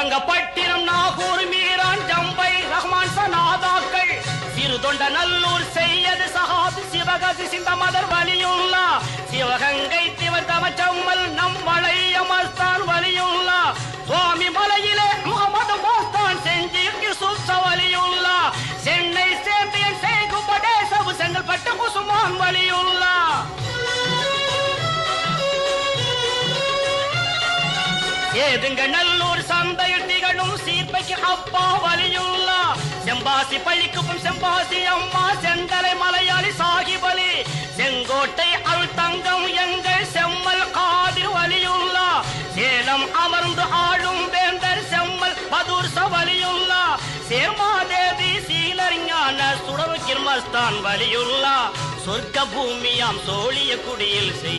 சிவகங்கப்பட்டினம் நாகூர் மீரான் ஜம்பை ரஹ்மான் சனாதாக்கள் சிறுதொண்ட நல்லூர் செய்யது சஹாபி சிவகாசி சிந்தமதர் வலியுள்ளா சிவகங்கை திவர்தம சம்மல் நம் வளைய மஸ்தான் வலியுள்ளா சுவாமி மலையிலே முகமது மஸ்தான் செஞ்சி யூசுப் வலியுள்ளா சென்னை சேம்பியன் சேகுபடே சபு செங்கல்பட்டு குசுமான் வலியுள்ளா ஏதுங்க நல்லூர் சந்தையில் திகழும் சீர்பைக்கு அப்பா வலியுள்ளா செம்பாசி பள்ளிக்குப்பும் செம்பாசி அம்மா செந்தலை மலையாளி சாகிபலி செங்கோட்டை அருள் தங்கம் எங்கள் செம்மல் காதிர் வலியுள்ளா சேலம் அமர்ந்து ஆளும் வேந்தர் செம்மல் பதூர் வலியுள்ளா சேர்மாதேவி சீலறிஞான சுடவு கிர்மஸ்தான் வலியுள்ளா சொர்க்க பூமியாம் சோழிய குடியில்